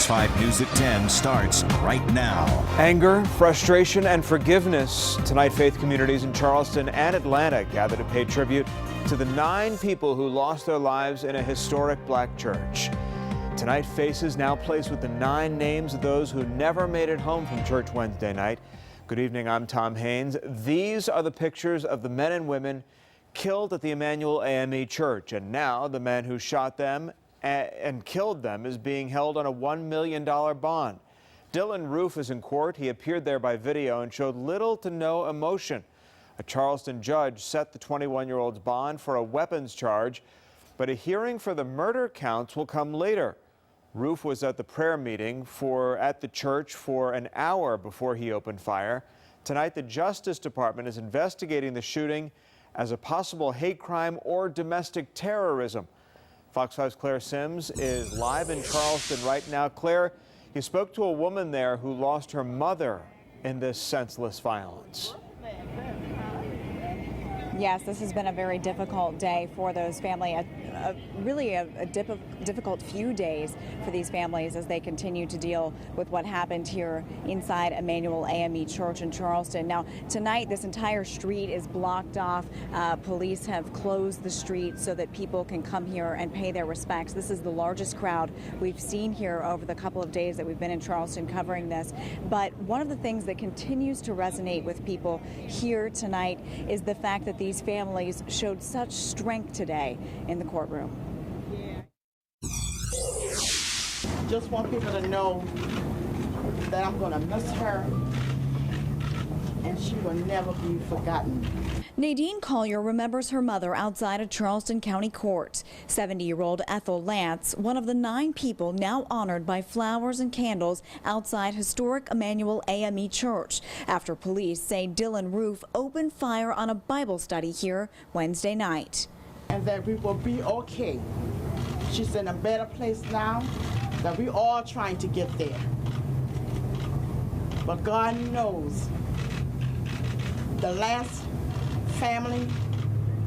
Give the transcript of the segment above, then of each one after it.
Fox 5 News at 10 starts right now. Anger, frustration, and forgiveness. Tonight, faith communities in Charleston and Atlanta gather to pay tribute to the 9 people who lost their lives in a historic black church. Tonight, faces now placed with the 9 names of those who never made it home from church Wednesday night. Good evening, I'm Tom Haynes. These are the pictures of the men and women killed at the Emmanuel AME Church, and now the man who shot them and killed them is being held on a $1 million bond. Dylan Roof is in court. He appeared there by video and showed little to no emotion. A Charleston judge set the 21-year-old's bond for a weapons charge, but a hearing for the murder counts will come later. Roof was at the prayer meeting at the church for an hour before he opened fire. Tonight, the Justice Department is investigating the shooting as a possible hate crime or domestic terrorism. Fox 5's Claire Sims is live in Charleston right now. Claire, you spoke to a woman there who lost her mother in this senseless violence. Yes, this has been a very difficult day for those families, really a difficult few days for these families as they continue to deal with what happened here inside Emmanuel AME Church in Charleston. Now, tonight, this entire street is blocked off. Police have closed the street so that people can come here and pay their respects. This is the largest crowd we've seen here over the couple of days that we've been in Charleston covering this. But one of the things that continues to resonate with people here tonight is the fact that these families showed such strength today in the courtroom. Just want people to know that I'm going to miss her and she will never be forgotten. Nadine Collier remembers her mother outside a Charleston County court. 70-year-old Ethel Lance, one of the 9 people now honored by flowers and candles outside historic Emmanuel AME Church after police say Dylan Roof opened fire on a Bible study here Wednesday night. And that we will be okay. She's in a better place now, that we all trying to get there. But God knows the last family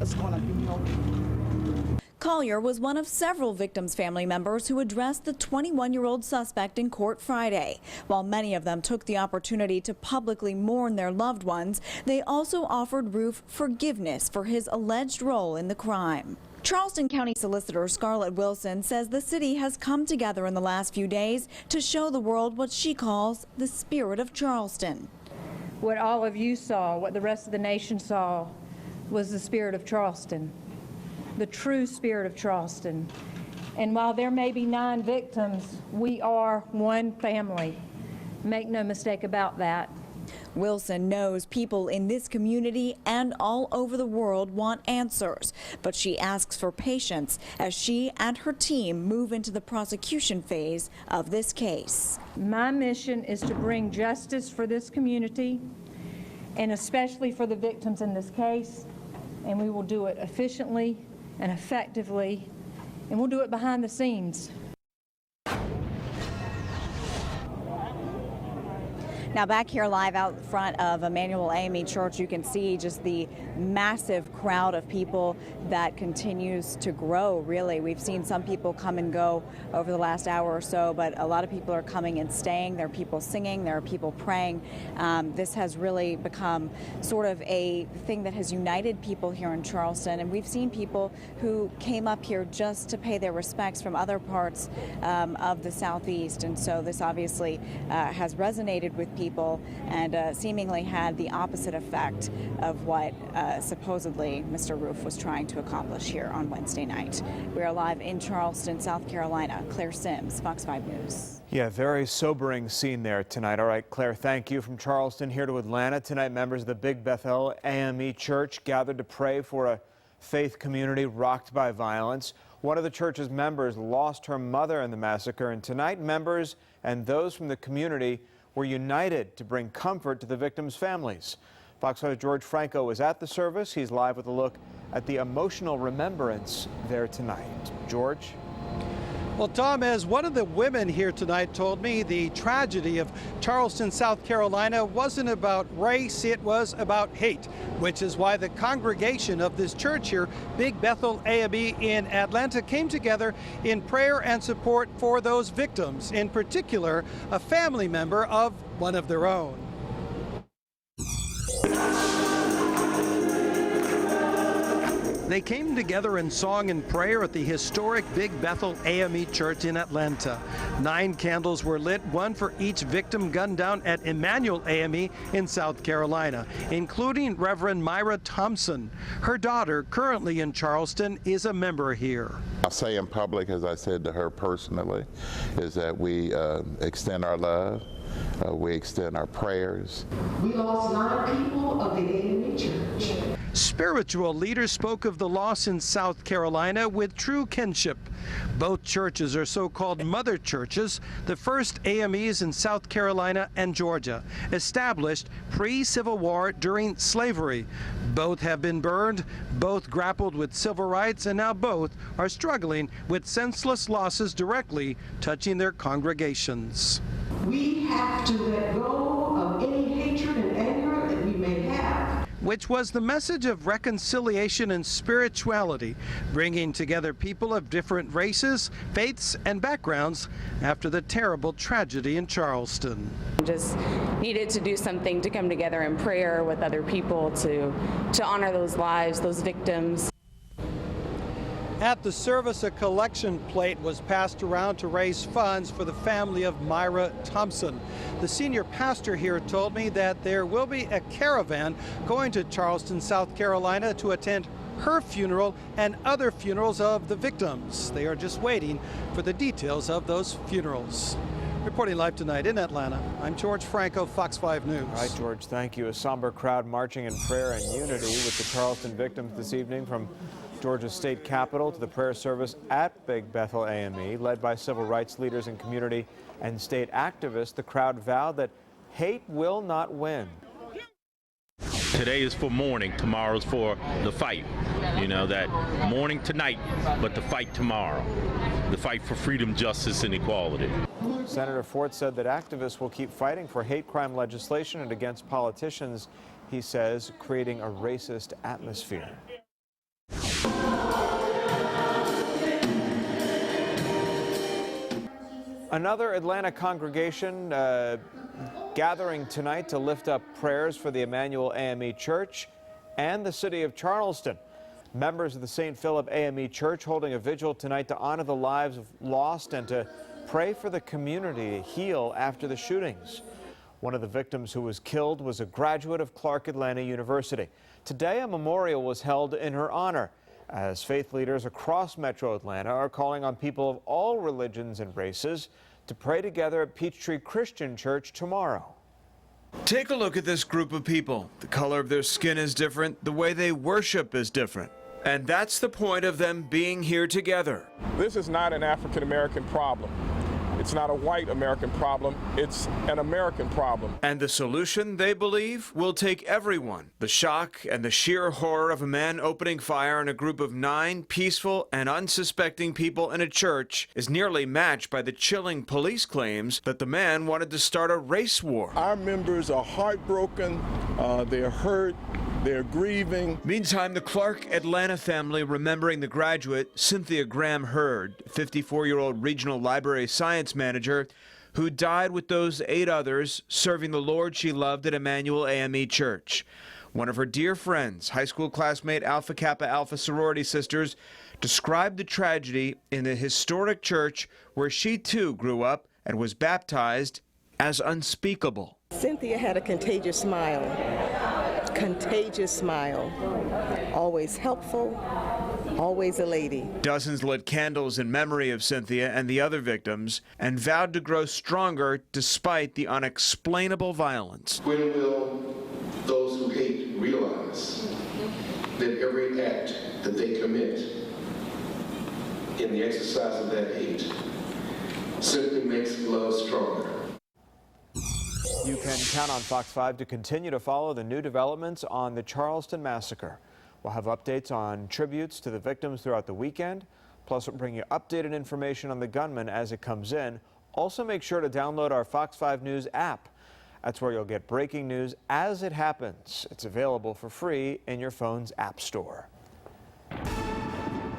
is going to be okay. Collier was one of several victims' family members who addressed the 21-year-old suspect in court Friday. While many of them took the opportunity to publicly mourn their loved ones, they also offered Roof forgiveness for his alleged role in the crime. Charleston County Solicitor Scarlett Wilson says the city has come together in the last few days to show the world what she calls the spirit of Charleston. What all of you saw, what the rest of the nation saw, was the spirit of Charleston, the true spirit of Charleston. And while there may be 9 victims, we are one family. Make no mistake about that. Wilson knows people in this community and all over the world want answers, but she asks for patience as she and her team move into the prosecution phase of this case. My mission is to bring justice for this community and especially for the victims in this case, and we will do it efficiently and effectively, and we'll do it behind the scenes. Now back here live out front of Emmanuel AME Church, you can see just the massive crowd of people that continues to grow, really. We've seen some people come and go over the last hour or so, but a lot of people are coming and staying. There are people singing, there are people praying. This has really become sort of a thing that has united people here in Charleston, and we've seen people who came up here just to pay their respects from other parts of the Southeast, and so this obviously has resonated with people and seemingly had the opposite effect of what supposedly Mr. Roof was trying to accomplish here on Wednesday night. We are live in Charleston, South Carolina. Claire Sims, Fox 5 News. Yeah, very sobering scene there tonight. All right, Claire, thank you. From Charleston here to Atlanta tonight, members of the Big Bethel AME Church gathered to pray for a faith community rocked by violence. One of the church's members lost her mother in the massacre, and tonight members and those from the community were united to bring comfort to the victims' families. Fox 5's George Franco was at the service. He's live with a look at the emotional remembrance there tonight. George? Well, Tom, as one of the women here tonight told me, the tragedy of Charleston, South Carolina wasn't about race, it was about hate, which is why the congregation of this church here, Big Bethel AME in Atlanta, came together in prayer and support for those victims, in particular, a family member of one of their own. They came together in song and prayer at the historic Big Bethel AME Church in Atlanta. 9 candles were lit, one for each victim gunned down at Emmanuel AME in South Carolina, including Reverend Myra Thompson. Her daughter, currently in Charleston, is a member here. I'll say in public, as I said to her personally, is that we extend our love, we extend our prayers. We lost 9 people of the AME Church. Spiritual leaders spoke of the loss in South Carolina with true kinship. Both churches are so-called mother churches, the first AMEs in South Carolina and Georgia, established pre-Civil War during slavery. Both have been burned, both grappled with civil rights, and now both are struggling with senseless losses directly touching their congregations. We have to let go of any hatred and anger that we may have. Which was the message of reconciliation and spirituality, bringing together people of different races, faiths, and backgrounds after the terrible tragedy in Charleston. Just needed to do something to come together in prayer with other people to honor those lives, those victims. At the service, a collection plate was passed around to raise funds for the family of Myra Thompson. The senior pastor here told me that there will be a caravan going to Charleston, South Carolina to attend her funeral and other funerals of the victims. They are just waiting for the details of those funerals. Reporting live tonight in Atlanta, I'm George Franco, Fox 5 News. All right, George, thank you. A somber crowd marching in prayer and unity with the Charleston victims this evening from Georgia's state capitol to the prayer service at Big Bethel AME. Led by civil rights leaders and community and state activists, the crowd vowed that hate will not win. Today is for mourning, tomorrow's for the fight. You know, that mourning tonight, but the fight tomorrow. The fight for freedom, justice, and equality. Senator Ford said that activists will keep fighting for hate crime legislation and against politicians, he says, creating a racist atmosphere. Another Atlanta congregation gathering tonight to lift up prayers for the Emmanuel AME Church and the city of Charleston. Members of the St. Philip AME Church holding a vigil tonight to honor the lives of lost and to pray for the community to heal after the shootings. One of the victims who was killed was a graduate of Clark Atlanta University. Today, a memorial was held in her honor, as faith leaders across Metro Atlanta are calling on people of all religions and races to pray together at Peachtree Christian Church tomorrow. Take a look at this group of people. The color of their skin is different, the way they worship is different. And that's the point of them being here together. This is not an African American problem. It's not a white American problem, it's an American problem. And the solution, they believe, will take everyone. The shock and the sheer horror of a man opening fire on a group of 9 peaceful and unsuspecting people in a church is nearly matched by the chilling police claims that the man wanted to start a race war. Our members are heartbroken, they're hurt, they're grieving. Meantime, the Clark Atlanta family remembering the graduate, Cynthia Graham Hurd, 54-year-old regional library science manager, who died with those 8 others serving the Lord she loved at Emmanuel AME Church. One of her dear friends, high school classmate Alpha Kappa Alpha sorority sisters, described the tragedy in the historic church where she too grew up and was baptized as unspeakable. Cynthia had a contagious smile, always helpful, always a lady. Dozens lit candles in memory of Cynthia and the other victims and vowed to grow stronger despite the unexplainable violence. When will those who hate realize that every act that they commit in the exercise of that hate simply makes love stronger? You can count on Fox 5 to continue to follow the new developments on the Charleston massacre. We'll have updates on tributes to the victims throughout the weekend, Plus, we'll bring you updated information on the gunman as it comes in. Also, make sure to download our Fox 5 News app. That's where you'll get breaking news as it happens. It's available for free in your phone's app store.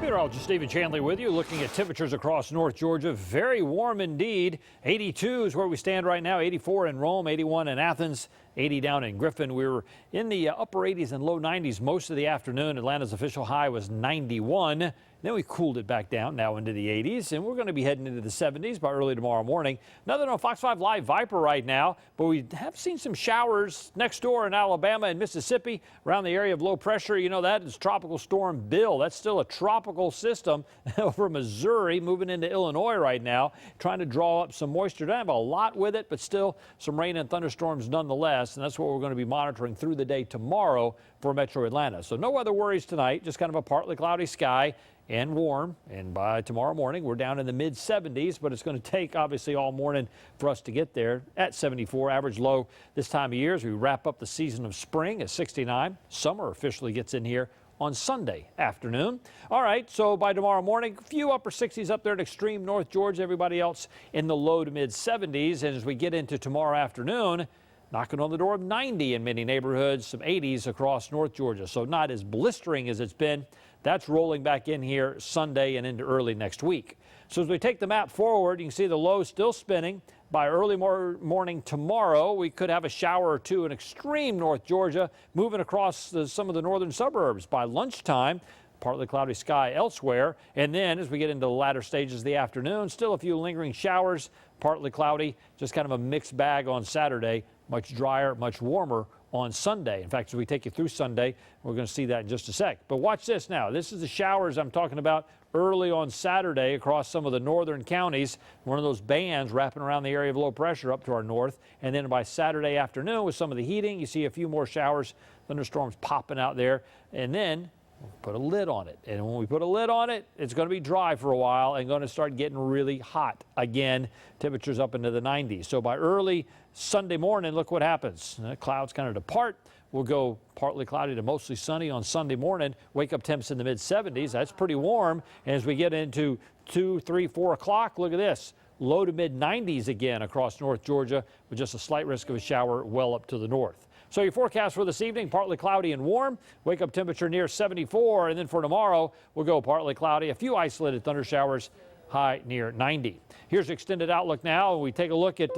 Meteorologist Stephen Chandler with you, looking at temperatures across North Georgia. Very warm indeed. 82 is where we stand right now. 84 in Rome, 81 in Athens, 80 down in Griffin. We were in the upper 80s and low 90s most of the afternoon. Atlanta's official high was 91. Then we cooled it back down now into the 80s, and we're going to be heading into the 70s by early tomorrow morning. Nothing on Fox 5 Live Viper right now, but we have seen some showers next door in Alabama and Mississippi around the area of low pressure. You know, that is Tropical Storm Bill. That's still a tropical system over Missouri, moving into Illinois right now, trying to draw up some moisture. Don't have a lot with it, but still some rain and thunderstorms nonetheless, and that's what we're going to be monitoring through the day tomorrow for Metro Atlanta. So no weather worries tonight, just kind of a partly cloudy sky and warm, and by tomorrow morning we're down in the mid 70s, but it's going to take obviously all morning for us to get there at 74. Average low this time of year as we wrap up the season of spring at 69. Summer officially gets in here on Sunday afternoon. All right, so by tomorrow morning, a few upper 60s up there in extreme North Georgia, everybody else in the low to mid 70s. And as we get into tomorrow afternoon, knocking on the door of 90 in many neighborhoods, some 80s across North Georgia. So not as blistering as it's been. That's rolling back in here Sunday and into early next week. So as we take the map forward, you can see the low still spinning. By early morning tomorrow, we could have a shower or two in extreme North Georgia, moving across some of the northern suburbs. By lunchtime, partly cloudy sky elsewhere. And then as we get into the latter stages of the afternoon, still a few lingering showers, partly cloudy, just kind of a mixed bag on Saturday. Much drier, much warmer on Sunday. In fact, as we take you through Sunday, we're going to see that in just a sec. But watch this now. This is the showers I'm talking about early on Saturday across some of the northern counties. One of those bands wrapping around the area of low pressure up to our north. And then by Saturday afternoon with some of the heating, you see a few more showers, thunderstorms popping out there. And then we'll put a lid on it. And when we put a lid on it, it's going to be dry for a while and going to start getting really hot again. Temperatures up into the 90s. So by early Sunday morning, look what happens. The clouds kind of depart. We'll go partly cloudy to mostly sunny on Sunday morning. Wake up temps in the mid 70s. That's pretty warm. And as we get into 2, 3, 4 o'clock, look at this. Low to mid 90s again across North Georgia with just a slight risk of a shower well up to the north. So your forecast for this evening, partly cloudy and warm. Wake up temperature near 74. And then for tomorrow, we'll go partly cloudy. A few isolated thunder showers, high near 90. Here's the extended outlook now. We take a look at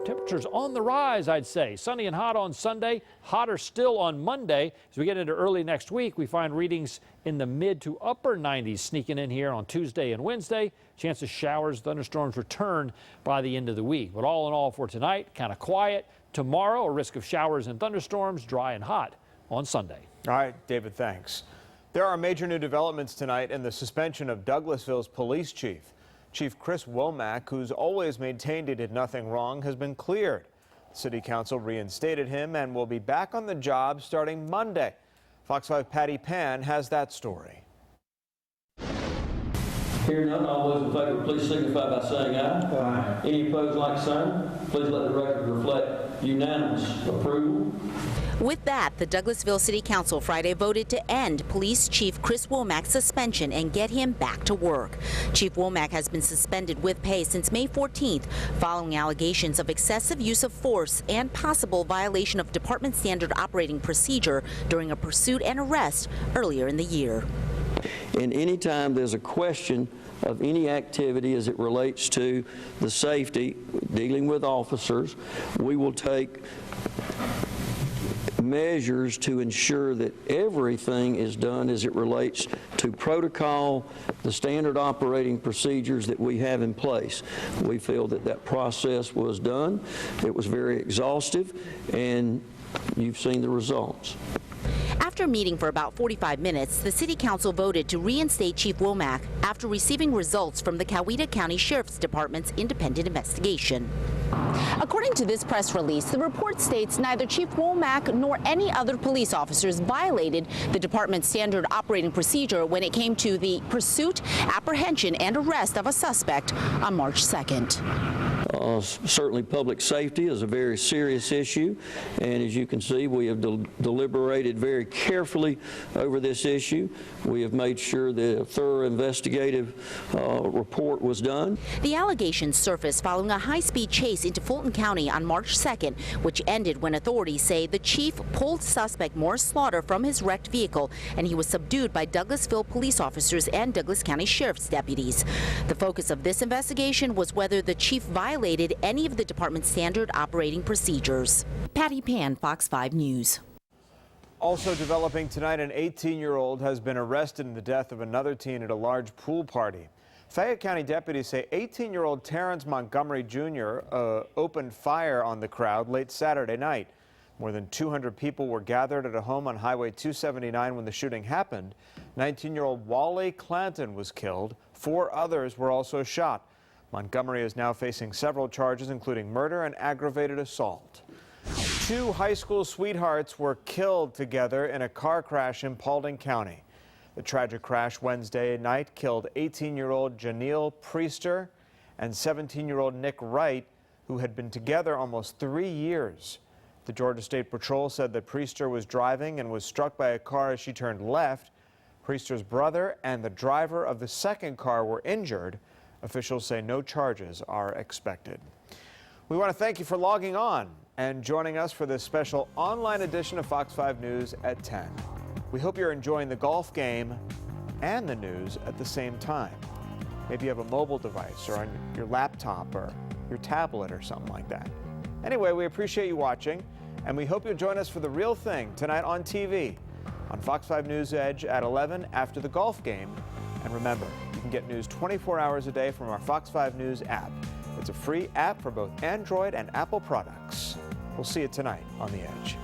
temperatures on the rise, I'd say. Sunny and hot on Sunday, hotter still on Monday. As we get into early next week, we find readings in the mid to upper 90s sneaking in here on Tuesday and Wednesday. Chance of showers, thunderstorms return by the end of the week. But all in all for tonight, kind of quiet. Tomorrow, a risk of showers and thunderstorms, dry and hot on Sunday. All right, David, thanks. There are major new developments tonight in the suspension of Douglasville's police chief. Chief Chris Womack, who's always maintained he did nothing wrong, has been cleared. City Council reinstated him and will be back on the job starting Monday. Fox 5 Patty Pan has that story. Hearing none, all those in favor, please signify by saying aye. Aye. Any opposed, like sign. Please let the record reflect unanimous approval. With that, the Douglasville City Council Friday voted to end Police Chief Chris Womack's suspension and get him back to work. Chief Womack has been suspended with pay since May 14th following allegations of excessive use of force and possible violation of Department Standard Operating Procedure during a pursuit and arrest earlier in the year. And anytime there's a question of any activity as it relates to the safety, dealing with officers, we will take measures to ensure that everything is done as it relates to protocol, the standard operating procedures that we have in place. We feel that that process was done. It was very exhaustive, and you've seen the results. After meeting for about 45 minutes, the City Council voted to reinstate Chief Womack after receiving results from the Coweta County Sheriff's Department's independent investigation. According to this press release, the report states neither Chief Womack nor any other police officers violated the department's standard operating procedure when it came to the pursuit, apprehension, and arrest of a suspect on March 2nd. Certainly public safety is a very serious issue, and as you can see, we have deliberated very carefully over this issue. We have made sure that a thorough investigative report was done. The allegations surfaced following a high-speed chase into Fulton County on March 2nd, which ended when authorities say the chief pulled suspect Morris Slaughter from his wrecked vehicle, and he was subdued by Douglasville police officers and Douglas County Sheriff's deputies. The focus of this investigation was whether the chief violated any of the department's standard operating procedures. Patty Pan, Fox 5 News. Also developing tonight, an 18-year-old has been arrested in the death of another teen at a large pool party. Fayette County deputies say 18-year-old Terrence Montgomery Jr. Opened fire on the crowd late Saturday night. More than 200 people were gathered at a home on Highway 279 when the shooting happened. 19-year-old Wally Clanton was killed. 4 others were also shot. Montgomery is now facing several charges, including murder and aggravated assault. 2 high school sweethearts were killed together in a car crash in Paulding County. The tragic crash Wednesday night killed 18-year-old Janelle Priester and 17-year-old Nick Wright, who had been together almost 3 years. The Georgia State Patrol said that Priester was driving and was struck by a car as she turned left. Priester's brother and the driver of the second car were injured. Officials say no charges are expected. We want to thank you for logging on and joining us for this special online edition of Fox 5 News at 10. We hope you're enjoying the golf game and the news at the same time. Maybe you have a mobile device or on your laptop or your tablet or something like that. Anyway, we appreciate you watching, and we hope you'll join us for The Real Thing tonight on TV on Fox 5 News Edge at 11 after the golf game. And remember, you can get news 24 hours a day from our Fox 5 News app. It's a free app for both Android and Apple products. We'll see you tonight on The Edge.